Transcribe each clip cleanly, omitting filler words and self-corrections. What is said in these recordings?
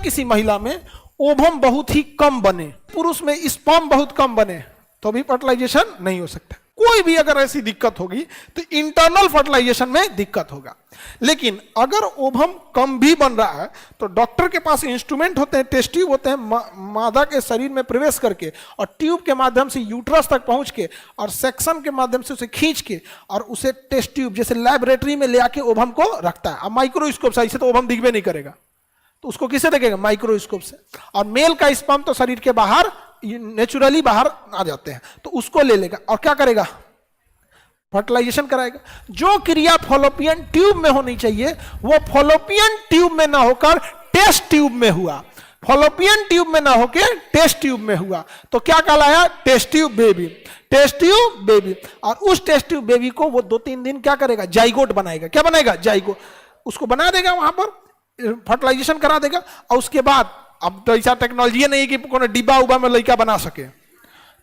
किसी महिला में ओवम बहुत ही कम बने, पुरुष में स्पर्म बहुत कम बने, तो भी फर्टिलाइजेशन नहीं हो सकता। कोई भी अगर ऐसी दिक्कत होगी तो इंटरनल फर्टिलाइजेशन में दिक्कत होगा। लेकिन अगर ओवम कम भी बन रहा है तो डॉक्टर के पास इंस्ट्रूमेंट होते हैं, टेस्ट ट्यूब होते हैं, मादा के शरीर में प्रवेश करके और ट्यूब के माध्यम से यूट्रस तक पहुंच के और सेक्शन के माध्यम से उसे खींच के और उसे टेस्ट ट्यूब जैसे लेबोरेटरी में ले आके ओवम को रखता है। अब माइक्रोस्कोप से ऐसे तो ओवम दिखबे नहीं करेगा, तो उसको किससे देखेगा? माइक्रोस्कोप से। और मेल का स्पर्म तो शरीर के बाहर नेचुरली बाहर आ जाते हैं, तो उसको ले लेगा और क्या करेगा? फर्टिलाइजेशन कराएगा। जो क्रिया फॉलोपियन ट्यूब में होनी चाहिए वो फॉलोपियन ट्यूब में ना होकर टेस्ट ट्यूब में हुआ, फॉलोपियन ट्यूब में ना होकर टेस्ट ट्यूब में हुआ, तो क्या कहलाया? Test tube baby. Test tube baby. और उस टेस्ट ट्यूब बेबी को वो 2-3 दिन क्या करेगा? जाइगोट बनाएगा। क्या बनाएगा? जाइगोट। उसको बना देगा, वहां पर फर्टिलाइजेशन करा देगा। और उसके बाद अब तो ऐसा टेक्नोलॉजी नहीं कि कोनो डिब्बा उब्बा में लड़का बना सके,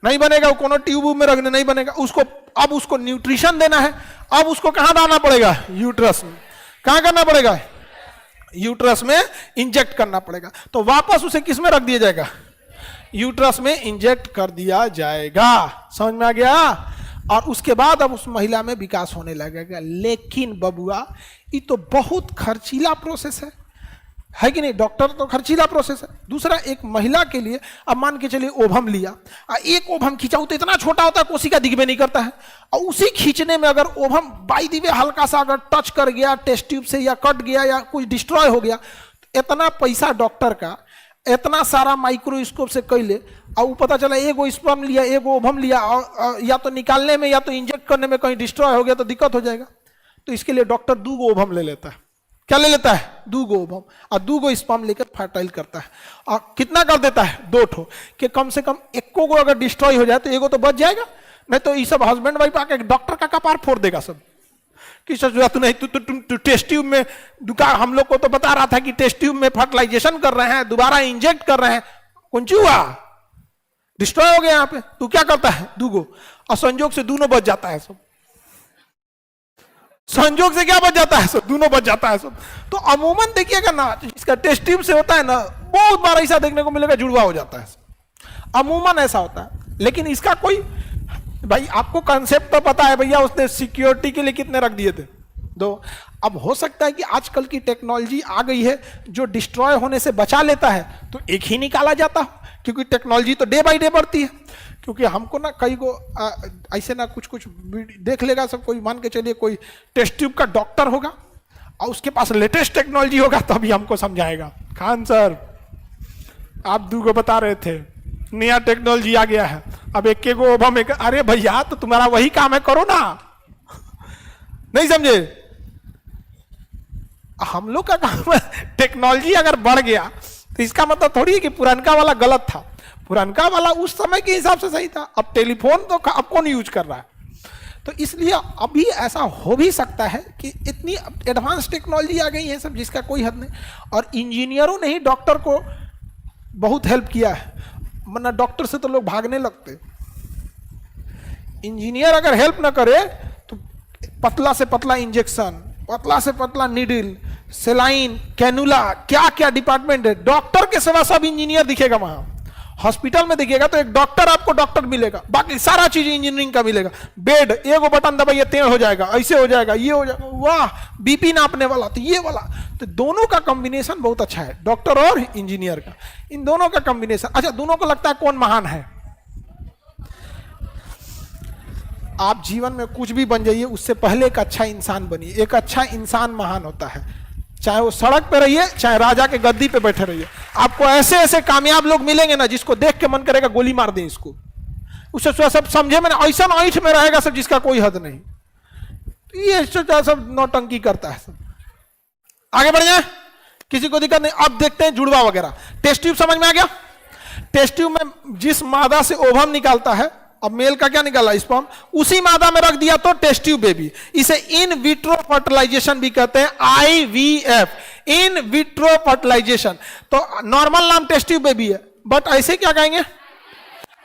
नहीं बनेगा। वो कोनो ट्यूब में रखने नहीं बनेगा। उसको अब उसको न्यूट्रिशन देना है। अब उसको कहां डालना पड़ेगा? यूट्रस में। कहां करना पड़ेगा? यूट्रस में इंजेक्ट करना पड़ेगा। तो वापस उसे किस में रख दिया जाएगा? यूट्रस में इंजेक्ट कर दिया जाएगा। समझ में आ गया? और उसके बाद अब उस महिला में विकास होने लगेगा। लेकिन बबुआ ये तो बहुत खर्चीला प्रोसेस है कि नहीं? डॉक्टर तो खर्चीला प्रोसेस है। दूसरा, एक महिला के लिए अब मान के चलिए ओवम लिया, एक ओवम खींचा तो इतना छोटा होता है कोशिका दिखबे नहीं करता है, और उसी खींचने में अगर ओवम बाई दी वे हल्का सा अगर टच कर गया टेस्ट ट्यूब से या कट गया या कुछ डिस्ट्रॉय हो गया, तो इतना पैसा डॉक्टर का इतना सारा माइक्रोस्कोप से कैले और पता चला एगो स्पर्म लिया एगो ओवम लिया, और या तो निकालने में या तो इंजेक्ट करने में कहीं डिस्ट्रॉय हो गया तो दिक्कत हो जाएगा। तो इसके लिए डॉक्टर 2 ओवम ले लेता है। क्या ले लेता है? 2 ओवम और 2 स्पर्म लेकर फर्टाइल करता है। और कितना कर देता है? 2 ठो, कि कम से कम एको को अगर डिस्ट्रॉय हो जाए तो एगो तो बच जाएगा, नहीं तो ये सब हस्बैंड वाइफ आके डॉक्टर का कपार फोड़ देगा सब कि तू नहीं तू टेस्ट ट्यूब में हम लोग को तो बता रहा था कि टेस्ट ट्यूब में फर्टिलाइजेशन कर रहे हैं, दोबारा इंजेक्ट कर रहे हैं, कुछ हुआ डिस्ट्रॉय हो गया यहाँ पे। तू क्या करता है? 2 और संजोग से दोनों बच जाता है सब। संजोग से क्या बच जाता है? सब दोनों बच जाता है सब। तो अमूमन देखिएगा ना, इसका टेस्ट ट्यूब से होता है ना, बहुत बार ऐसा देखने को मिलेगा जुड़वा हो जाता है, अमूमन ऐसा होता है। लेकिन इसका कोई भाई आपको कंसेप्ट तो पता है भैया, उसने सिक्योरिटी के लिए कितने रख दिए थे? 2। अब हो सकता है कि आजकल की टेक्नोलॉजी आ गई है जो डिस्ट्रॉय होने से बचा लेता है, तो एक ही निकाला जाता है, क्योंकि टेक्नोलॉजी तो डे बाय डे बढ़ती है। क्योंकि हमको ना कई को ऐसे ना कुछ देख लेगा सब, कोई मान के चलिए कोई टेस्ट ट्यूब का डॉक्टर होगा और उसके पास लेटेस्ट टेक्नोलॉजी होगा, तभी हमको समझाएगा, खान सर आप 2 बता रहे थे, नया टेक्नोलॉजी आ गया है, अब एक ओवम एक। अरे भैया तो तुम्हारा वही काम है, करो ना। नहीं समझे? हम लोग का काम है, टेक्नोलॉजी अगर बढ़ गया तो इसका मतलब थोड़ी है कि पुरानका वाला गलत था। पुरानका वाला उस समय के हिसाब से सही था। अब टेलीफोन तो अब कौन यूज कर रहा है? तो इसलिए अभी ऐसा हो भी सकता है कि इतनी एडवांस टेक्नोलॉजी आ गई है सब, जिसका कोई हद नहीं। और इंजीनियरों ने ही डॉक्टर को बहुत हेल्प किया है, वरना डॉक्टर से तो लोग भागने लगते। इंजीनियर अगर हेल्प ना करे तो पतला से पतला इंजेक्शन, पतला से पतला नीडल, सेलाइन, कैनुला, क्या क्या डिपार्टमेंट है, डॉक्टर के सिवा सब इंजीनियर दिखेगा वहां। हॉस्पिटल में देखिएगा तो एक डॉक्टर आपको डॉक्टर मिलेगा, बाकी सारा चीज इंजीनियरिंग का मिलेगा। बेड एगो बटन दबाइए टेढ़ हो जाएगा, ऐसे हो जाएगा, ये हो जाएगा, वाह बीपी नापने वाला तो ये वाला। तो दोनों का कॉम्बिनेशन बहुत अच्छा है, डॉक्टर और इंजीनियर का, इन दोनों का कॉम्बिनेशन। अच्छा, दोनों को लगता है कौन महान है? आप जीवन में कुछ भी बन जाइए, उससे पहले एक अच्छा इंसान बनिए। एक अच्छा इंसान महान होता है, चाहे वो सड़क पे रहिए चाहे राजा के गद्दी पे बैठे रहिए। आपको ऐसे ऐसे कामयाब लोग मिलेंगे ना जिसको देख के मन करेगा गोली मार दें इसको। उससे सब समझे मैंने ऐसा ऐठ में रहेगा सब जिसका कोई हद नहीं। तो ये सब नौटंकी करता है सब। आगे बढ़ जाए, किसी को दिक्कत नहीं। अब देखते हैं जुड़वा वगैरह। टेस्ट ट्यूब समझ में आ गया? टेस्ट ट्यूब में जिस मादा से ओवम निकालता है, अब मेल का क्या निकाला? स्पर्म, उसी मादा में रख दिया तो टेस्ट ट्यूब बेबी। इसे इन विट्रो फर्टिलाइजेशन भी कहते हैं, IVF, इन विट्रो फर्टिलाइजेशन। तो नॉर्मल नाम टेस्ट ट्यूब बेबी है, बट ऐसे क्या कहेंगे?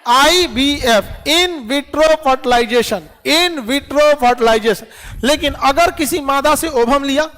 IVF, in vitro fertilisation, in vitro fertilisation. लेकिन अगर किसी मादा से ओवम लिया